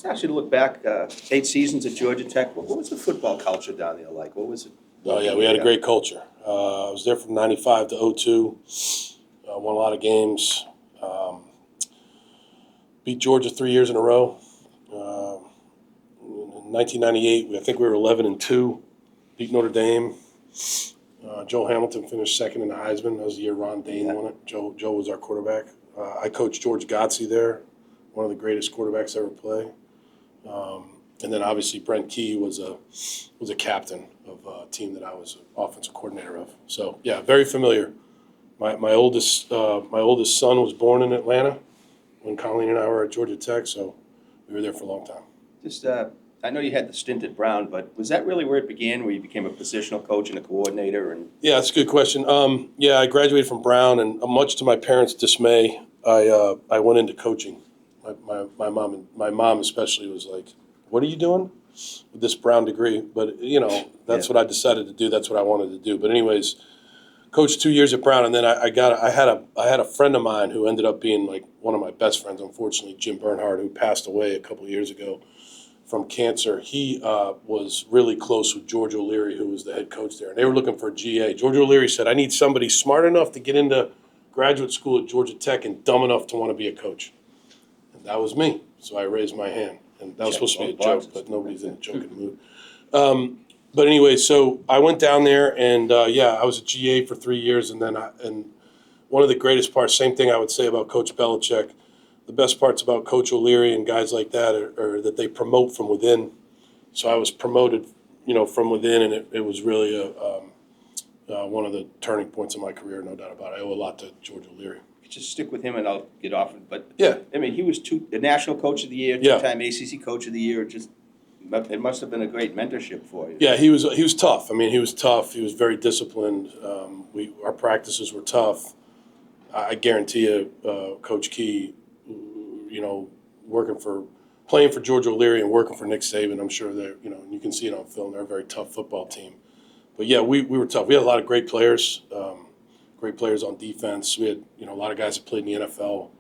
Just actually look back, 8 seasons at Georgia Tech. What was the football culture down there like? What was it? Oh, yeah, we had a great culture. I was there from 95 to 02. Won a lot of games. Beat Georgia 3 years in a row. In 1998, I think we were 11-2. Beat Notre Dame. Joe Hamilton finished second in the Heisman. That was the year Ron Dane won it. Joe was our quarterback. I coached George Godsey there, one of the greatest quarterbacks ever play. And then obviously Brent Key was a captain of a team that I was an offensive coordinator of. So yeah, very familiar. My oldest son was born in Atlanta when Colleen and I were at Georgia Tech, so we were there for a long time. Just, I know you had the stint at Brown, but was that really where it began, where you became a positional coach and a coordinator? And yeah, that's a good question. I graduated from Brown, and much to my parents' dismay, I went into coaching. My mom especially was like, "What are you doing with this Brown degree?" But that's what I decided to do. That's what I wanted to do. But anyways, coached 2 years at Brown, and then I had a friend of mine who ended up being like one of my best friends. Unfortunately, Jim Bernhardt, who passed away a couple of years ago from cancer. He was really close with George O'Leary, who was the head coach there. And they were looking for a GA. George O'Leary said, "I need somebody smart enough to get into graduate school at Georgia Tech and dumb enough to want to be a coach." And that was me. So I raised my hand. And that was supposed to be a joke, but nobody's in a joking mood. But anyway, so I went down there, and I was a GA for 3 years. And then and one of the greatest parts, same thing I would say about Coach Belichick, the best parts about Coach O'Leary and guys like that are that they promote from within. So I was promoted, from within, and it was really one of the turning points in my career, no doubt about it. I owe a lot to George O'Leary. just stick with him and I'll get off it. But Yeah. I mean, he was the National Coach of the Year, Yeah. two-time ACC Coach of the Year. It must have been a great mentorship for you. Yeah, he was tough. I mean, he was tough. He was very disciplined. Our practices were tough. I guarantee you, Coach Key, playing for George O'Leary and working for Nick Saban, I'm sure that you can see it on film. They're a very tough football team. But yeah, we were tough. We had a lot of great players on defense. We had a lot of guys that played in the NFL.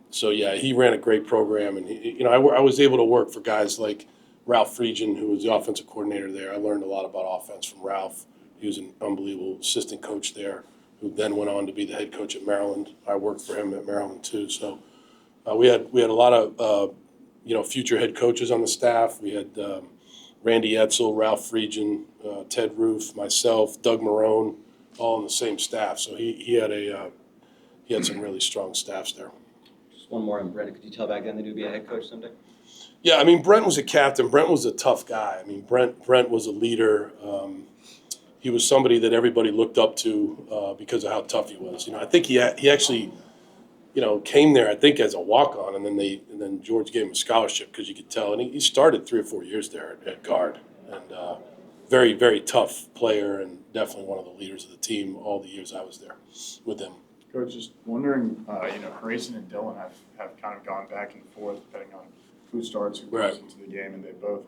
So yeah, he ran a great program, and I was able to work for guys like Ralph Friedgen, who was the offensive coordinator there. I learned a lot about offense from Ralph. He was an unbelievable assistant coach there, who then went on to be the head coach at Maryland. I worked for him at Maryland too. So we had a lot of future head coaches on the staff. We had Randy Edsel, Ralph Friedgen, Ted Roof, myself, Doug Marone, all on the same staff. So he had some really strong staffs there. Just one more on Brent. Could you tell back then that he would be a head coach someday? Yeah, I mean, Brent was a captain. Brent was a tough guy. I mean, Brent was a leader. He was somebody that everybody looked up to because of how tough he was. I think he actually, came there, I think, as a walk-on, and then George gave him a scholarship because you could tell. And he started 3 or 4 years there at guard, and very, very tough player, and definitely one of the leaders of the team all the years I was there with him. Coach, just wondering, Grayson and Dylan have kind of gone back and forth depending on who starts, who goes into the game, and they both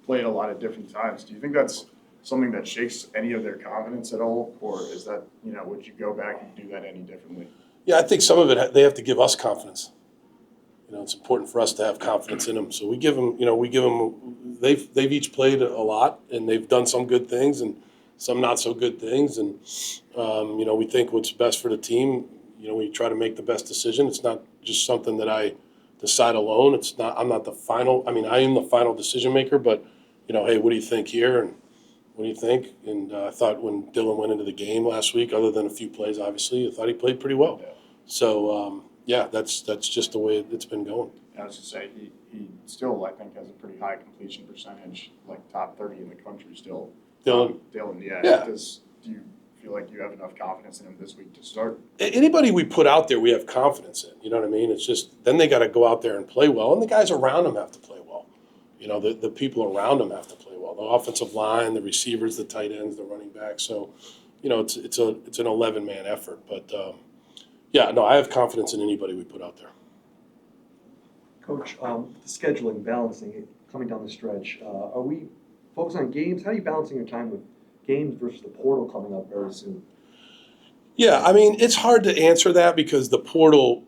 played a lot of different times. Do you think that's something that shakes any of their confidence at all, or is that, would you go back and do that any differently? Yeah, I think some of it, they have to give us confidence. It's important for us to have confidence in them. So we give them, they've each played a lot, and they've done some good things and some not so good things. And, we think what's best for the team, we try to make the best decision. It's not just something that I decide alone. I'm not the final, I am the final decision maker, but, hey, what do you think here? And what do you think? And I thought when Dylan went into the game last week, other than a few plays, obviously, I thought he played pretty well. Yeah. So, that's just the way it's been going. I was to say, he still, I think, has a pretty high completion percentage, like top 30 in the country still. Dylan, yeah. Do you feel like you have enough confidence in him this week to start? Anybody we put out there, we have confidence in. You know what I mean? It's just then they got to go out there and play well, and the guys around them have to play well. The people around them have to play well. The offensive line, the receivers, the tight ends, the running backs. So, it's an 11-man effort. But I have confidence in anybody we put out there. Coach, the scheduling, balancing it, coming down the stretch, are we focused on games? How are you balancing your time with games versus the portal coming up very soon? Yeah, it's hard to answer that because the portal,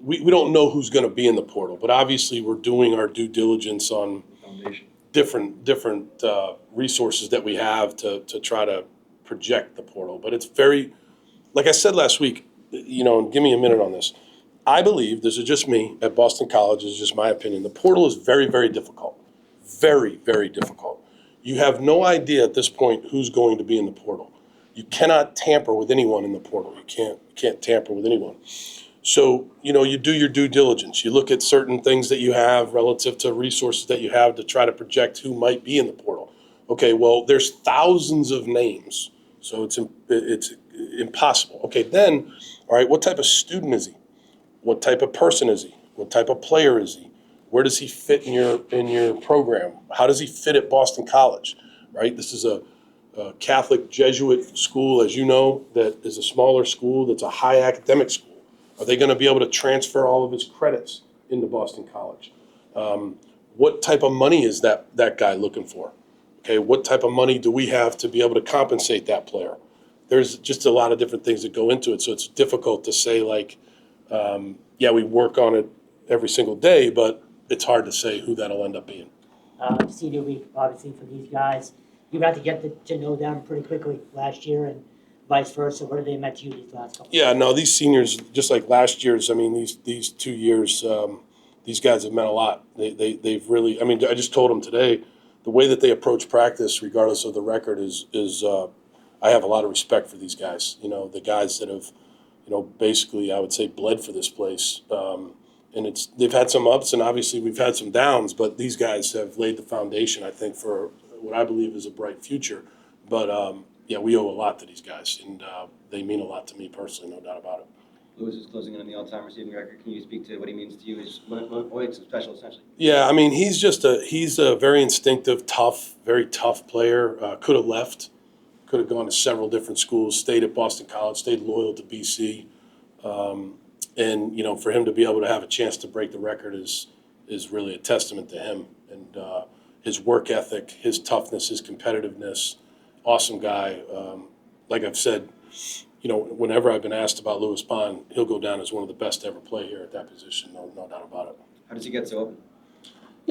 we don't know who's going to be in the portal, but obviously we're doing our due diligence on Foundation. different resources that we have to try to project the portal. But it's very, like I said last week, and give me a minute on this. I believe, this is just me, at Boston College, this is just my opinion, the portal is very, very difficult. Very, very difficult. You have no idea at this point who's going to be in the portal. You cannot tamper with anyone in the portal. You can't tamper with anyone. So, you do your due diligence. You look at certain things that you have relative to resources that you have to try to project who might be in the portal. Okay, well, there's thousands of names, so it's impossible. Okay, then, all right, what type of student is he? What type of person is he? What type of player is he? Where does he fit in your program? How does he fit at Boston College? Right? This is a Catholic Jesuit school, as you know, that is a smaller school, that's a high academic school. Are they going to be able to transfer all of his credits into Boston College? What type of money is that guy looking for? Okay, what type of money do we have to be able to compensate that player? There's just a lot of different things that go into it, so it's difficult to say, like, we work on it every single day, but it's hard to say who that'll end up being. Senior week, obviously, for these guys, you got to get to know them pretty quickly last year and vice versa. What have they meant to you these last couple? Yeah, no, these seniors, just like last year's, I mean, these 2 years, these guys have meant a lot. They've really, I mean, I just told them today, the way that they approach practice, regardless of the record, is I have a lot of respect for these guys. The guys that have, basically, I would say, bled for this place. And they've had some ups, and obviously we've had some downs, but these guys have laid the foundation, I think, for what I believe is a bright future. But we owe a lot to these guys, and they mean a lot to me personally, no doubt about it. Lewis is closing in on the all-time receiving record. Can you speak to what he means to you? What makes him special, essentially? Yeah, I mean, he's a very instinctive, very tough player. Could have left, could have gone to several different schools, stayed at Boston College, stayed loyal to BC. And for him to be able to have a chance to break the record is really a testament to him and his work ethic, his toughness, his competitiveness. Awesome guy. Like I've said, whenever I've been asked about Lewis Bond, he'll go down as one of the best to ever play here at that position. No doubt about it. How does he get so open?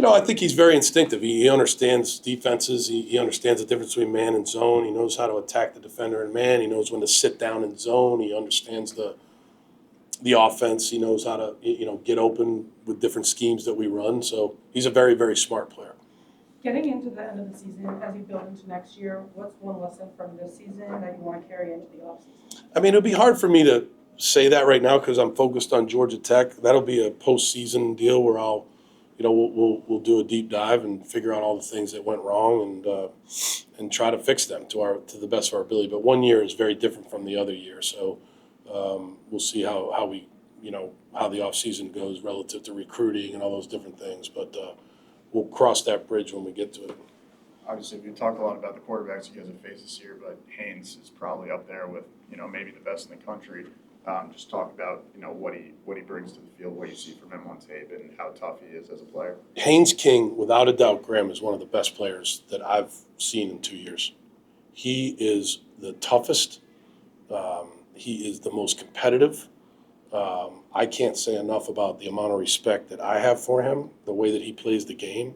I think he's very instinctive. He understands defenses. He understands the difference between man and zone. He knows how to attack the defender in man. He knows when to sit down in zone. He understands the offense. He knows how to, get open with different schemes that we run. So he's a very, very smart player. Getting into the end of the season, as you build into next year, what's one lesson from this season that you want to carry into the offseason? I mean, it'll be hard for me to say that right now because I'm focused on Georgia Tech. That'll be a postseason deal where I'll, we'll do a deep dive and figure out all the things that went wrong and try to fix them to the best of our ability. But 1 year is very different from the other year, so we'll see how we, how the offseason goes relative to recruiting and all those different things. But we'll cross that bridge when we get to it. Obviously, we talk a lot about the quarterbacks you guys have faced this year, but Haynes is probably up there with, maybe the best in the country. Just talk about, what he brings to the field, what you see from him on tape, and how tough he is as a player. Haynes King, without a doubt, Graham, is one of the best players that I've seen in 2 years. He is the toughest. He is the most competitive. I can't say enough about the amount of respect that I have for him, the way that he plays the game,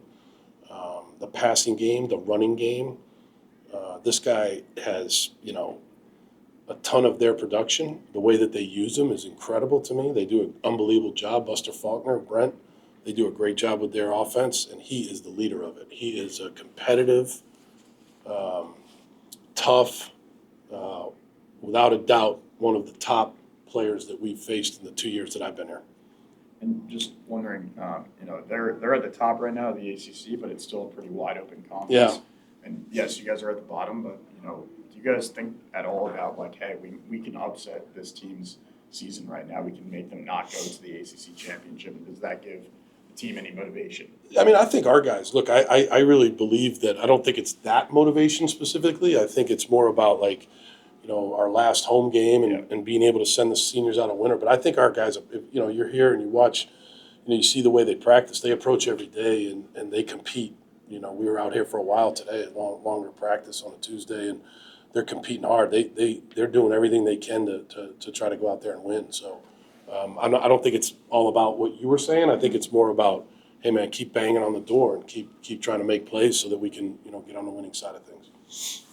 the passing game, the running game. This guy has, a ton of their production. The way that they use him is incredible to me. They do an unbelievable job. Buster Faulkner, Brent, they do a great job with their offense, and he is the leader of it. He is a competitive, tough, without a doubt, one of the top players that we've faced in the 2 years that I've been here. And just wondering, they're at the top right now of the ACC, but it's still a pretty wide open conference. Yeah. And yes, you guys are at the bottom, but do you guys think at all about like, hey, we can upset this team's season right now? We can make them not go to the ACC championship. And does that give the team any motivation? I mean, I think our guys, look, I really believe that. I don't think it's that motivation specifically. I think it's more about like, our last home game and being able to send the seniors out a winner. But I think our guys, you're here and you watch, you see the way they practice. They approach every day and they compete. We were out here for a while today at longer practice on a Tuesday, and they're competing hard. They're doing everything they can to try to go out there and win. So I don't think it's all about what you were saying. I think it's more about, hey man, keep banging on the door and keep trying to make plays so that we can, get on the winning side of things.